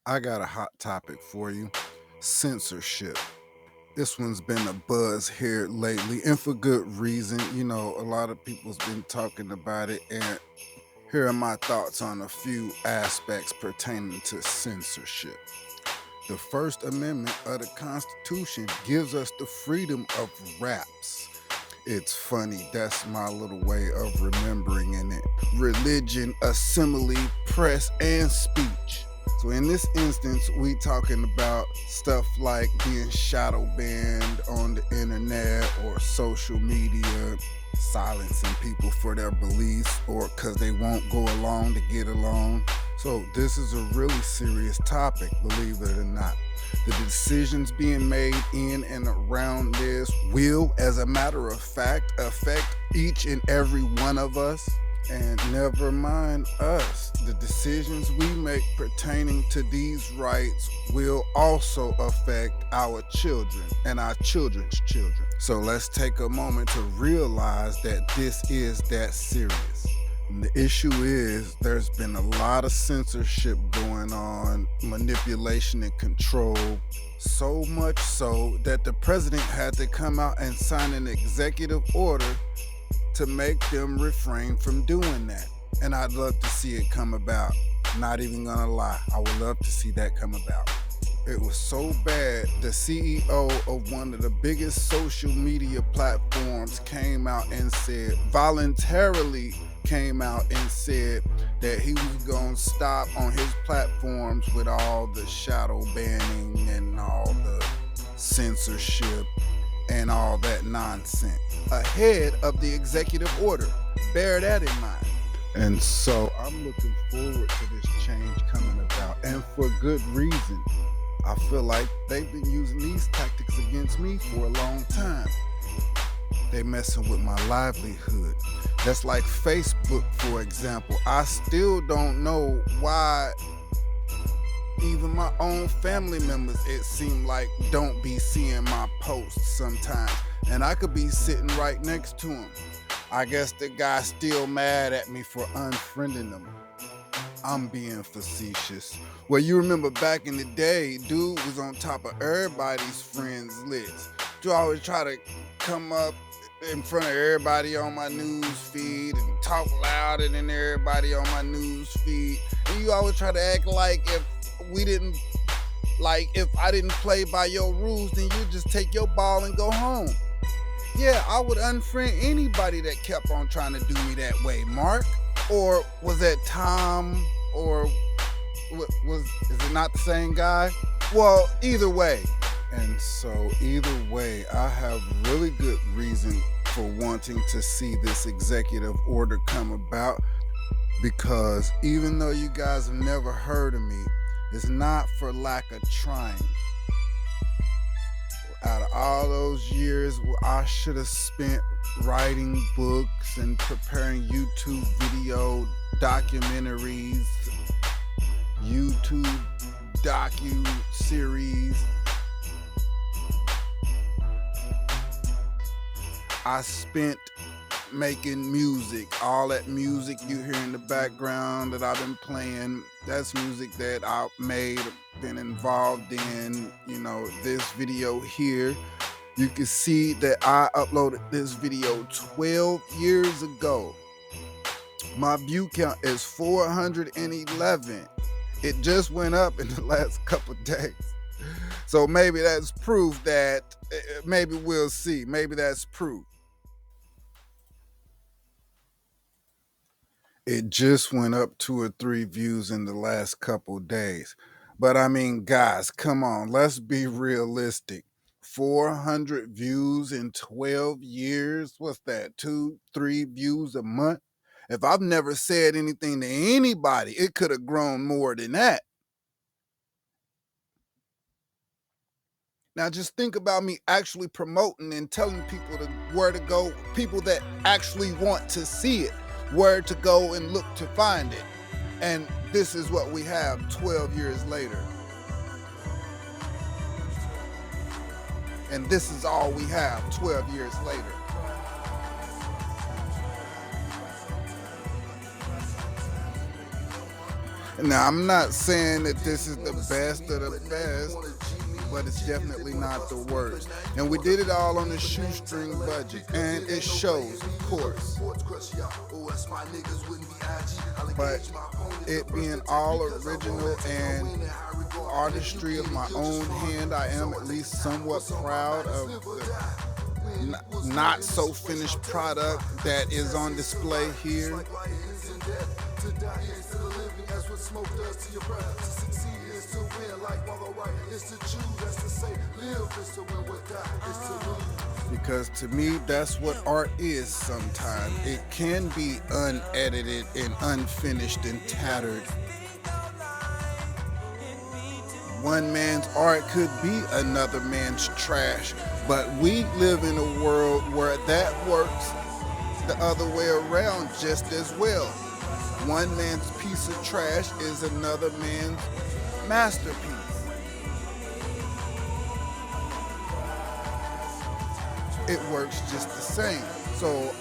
I got a hot topic for you: censorship. This one's been a buzz here lately, and for good reason. A lot of people's been talking about it, and here are my thoughts on a few aspects pertaining to censorship. The First Amendment of the Constitution gives us the freedom of raps. It's funny, that's my little way of remembering in it. Religion, assembly, press, and speech. So in this instance, we talking about stuff like being shadow banned on the internet or social media, silencing people for their beliefs or because they won't go along to get along. So this is a really serious topic, believe it or not. The decisions being made in and around this will, as a matter of fact, affect each and every one of us. And never mind us, the decisions we make pertaining to these rights will also affect our children and our children's children. So let's take a moment to realize that this is that serious. And the issue is there's been a lot of censorship going on, manipulation and control, so much so that the president had to come out and sign an executive order to make them refrain from doing that. And I'd love to see it come about. Not even gonna lie, I would love to see that come about. It was so bad, the CEO of one of the biggest social media platforms voluntarily came out and said that he was gonna stop on his platforms with all the shadow banning and all the censorship and all that nonsense ahead of the executive order. Bear that in mind. And so I'm looking forward to this change coming about, and for good reason. I feel like they've been using these tactics against me for a long time. They messing with my livelihood. That's like Facebook, for example. I still don't know why even my own family members, it seemed like, don't be seeing my posts sometimes. And I could be sitting right next to him. I guess the guy's still mad at me for unfriending him. I'm being facetious. Well, you remember back in the day, dude was on top of everybody's friends list. You always try to come up in front of everybody on my news feed and talk louder than everybody on my news feed. And you always try to act like if I didn't play by your rules, then you just take your ball and go home. Yeah, I would unfriend anybody that kept on trying to do me that way, Mark. Or was that Tom? Or is it not the same guy? Well, either way. And so either way, I have really good reason for wanting to see this executive order come about, because even though you guys have never heard of me, it's not for lack of trying. Out of all those years I should have spent writing books and preparing YouTube video documentaries, YouTube docu-series, I spent making music. All that music you hear in the background that I've been playing, that's music that I made, been involved in. This video here, you can see that I uploaded this video 12 years ago. My view count is 411. It just went up in the last couple days. So maybe that's proof that, maybe we'll see. Maybe that's proof. It just went up 2 or 3 views in the last couple days. But I mean, guys, come on, let's be realistic. 400 views in 12 years. What's that? 2, 3 views a month? If I've never said anything to anybody, it could have grown more than that. Now just think about me actually promoting and telling people where to go, people that actually want to see it, where to go and look to find it. And this is what we have 12 years later. And this is all we have 12 years later. Now, I'm not saying that this is the best of the best, but it's definitely not the worst. And we did it all on a shoestring budget, and it shows, of course. But it being all original and artistry of my own hand, I am at least somewhat proud of the not so finished product that is on display here. Because to me, that's what art is sometimes. It can be unedited and unfinished and tattered. One man's art could be another man's trash, but we live in a world where that works the other way around just as well. One man's piece of trash is another man's masterpiece. It works just the same. So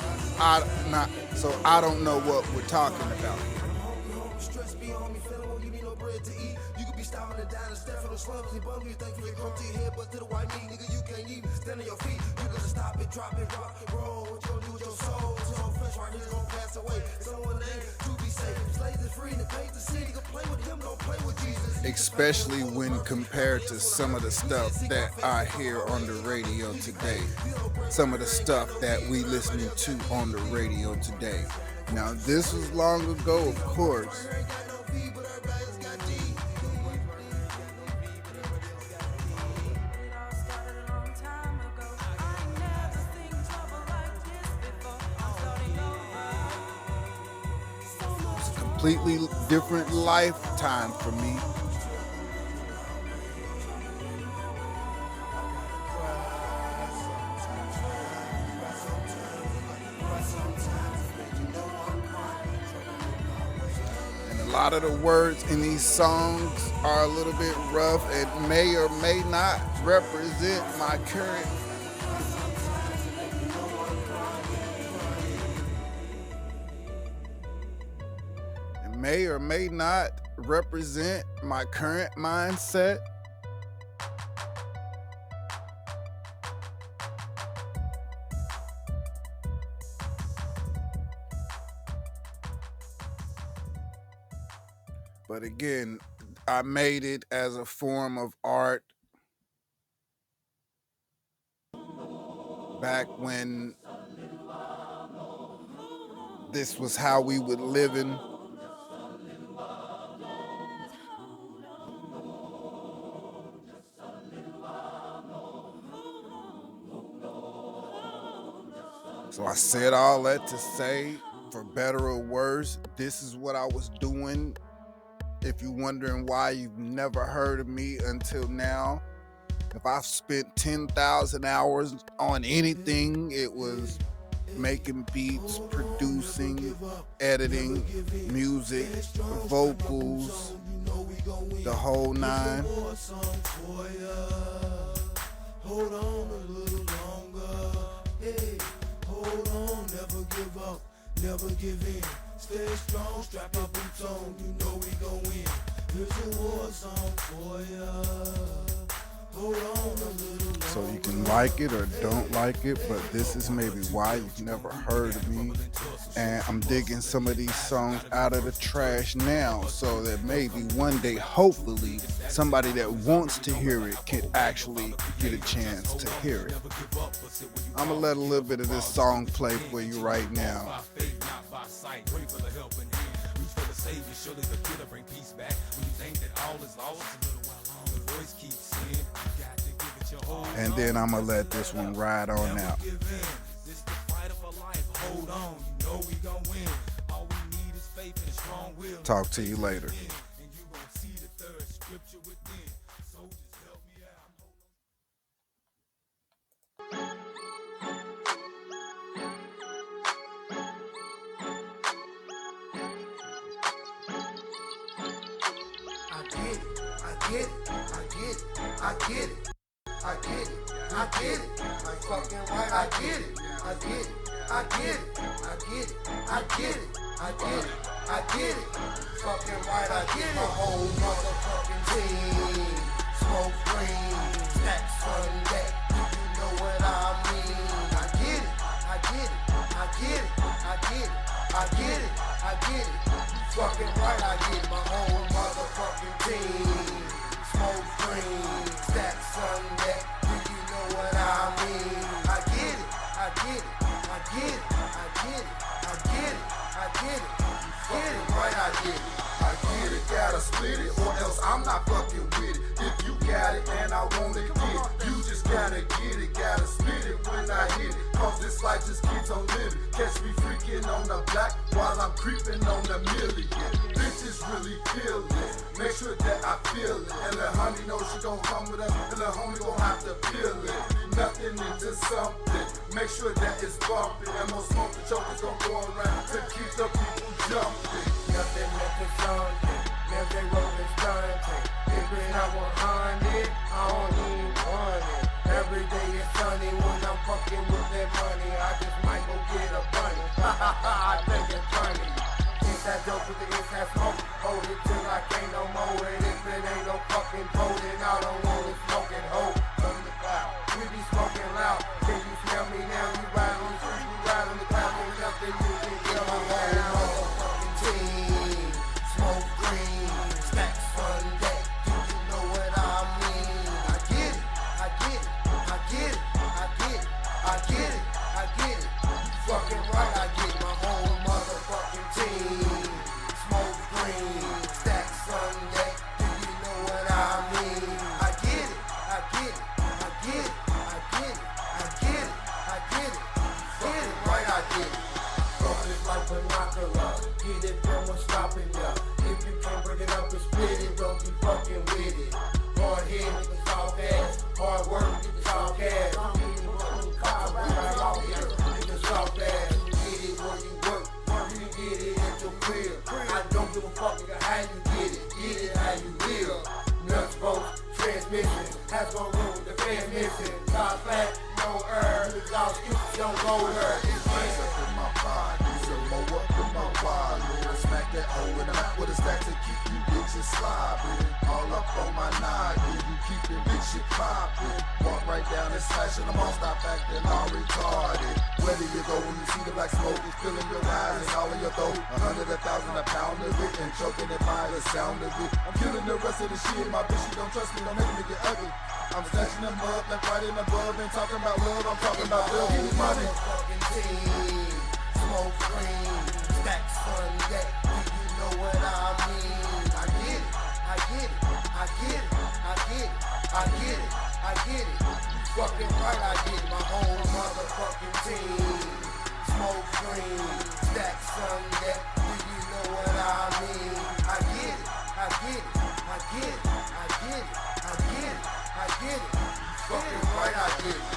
I don't know what we're talking about. Especially when compared to some of the stuff that I hear on the radio today. Some of the stuff that we listening to on the radio today. Now, this was long ago, of course. It's a completely different lifetime for me. A lot of the words in these songs are a little bit rough and may or may not represent my current mindset. But again, I made it as a form of art back when this was how we were living. So I said all that to say, for better or worse, this is what I was doing. If you're wondering why you've never heard of me until now, if I've spent 10,000 hours on anything, it was making beats, producing, editing, music, vocals, the whole nine. Hold on a little longer. Hey, hold on, never give up, never give in. Stay strong, strap your boots on, you know we gon' win. Here's a war song for ya. Hold on a little. So you can like it or don't like it, but this is maybe why you've never heard of me. And I'm digging some of these songs out of the trash now, so that maybe one day, hopefully, somebody that wants to hear it can actually get a chance to hear it. I'm gonna let a little bit of this song play for you right now. And then I'm gonna let this one ride on out. Talk to you later. I get it. I get it. Fucking right, I get my whole motherfucking team. Smoke green, stacks on deck. You know what I mean? I get it, I get it, I get it, I get it, I get it, I get it. Fucking right, I get my whole motherfucking team. Smoke green, stacks on deck. Do you know what I mean? I get it, I get it, I get it, I get it, I get it, I get it. Get it right, I get it. I get it, gotta split it, or else I'm not fucking with it. If you got it and I wanna get it, you just gotta get it, gotta split it when I hit it. Cause this life just keeps on living. Catch me freaking on the block while I'm creeping on the million. Bitches really feel it, make sure that I feel it. And the honey knows she gon' come with us, and the homie gon' have to feel it. Nothing into something, make sure that it's bumping. And more smoke the chokers gon' go around to keep the people jumping. Nothing left to something, now they rollin' stunting. If it not 100, I don't even want it. Every day is sunny when I'm fucking with that money. I just might go get a bunny. I think it's funny. Inside dope with the inside smoke, hold it till I can't no more. And if it ain't no fucking potent, I don't want it smoking hoe. From the cloud, we be smoking loud. Can you smell me now? You ride on the street, we ride on the cloud. Ain't nothing you can get on down. Motherfucking team, smoke green, stacks on deck. Do you know what I mean? I get it, I get it, I get it, I get it, I get it, I get it. Fucking right, I get my whole motherfucking team. Smoke green, stacks on deck. Do you know what I mean? I get it, I get it, I get it, I get it, I get it, I get it. Get it right, I get it. Fuck it like binocular. Get it from what's stopping ya. If you can't break it up and split it, don't be fucking with it. Hard hit, nigga soft ass. Hard work, get the soft ass. I'm eating what you call right out here. Nigga soft ass. Get it where you work. You can get it at your crib. I don't give a fuck, nigga, how you get it. Get it how you live. Nuts, bolts, transmission. Has no room with the fan missing. Top flat, no air. Niggas all excuses, don't go her. It's Hands up in my body, so low up in my wallet. I smack that hole in the mouth with a stack to keep you bitches slobbing. All up on my noggin, you keepin' bitch shit poppin'. Walk right down and slashing them all, stop acting all retarded. Where do you go when you see the black smoke? It's filling your eyes, it's all in your throat. 100, 1,000, a pound of it, and choking it by the sound of it. I'm killing the rest of the shit, my bitch, she don't trust me, don't make me get ugly. I'm snatching them up, like right in above, and talking about love, I'm talking about love, give me money. Motherfucking team, smoke green, stacks on deck. Do you know what I mean? I get it, I get it, I get it, I get it, I get it, I get it. Fucking right, I get my whole motherfucking team. Smoke green, stacks on deck. Do you know what I mean? I get it, I get it, I get it, I get it, I get it, I get it. Fucking right, I get it.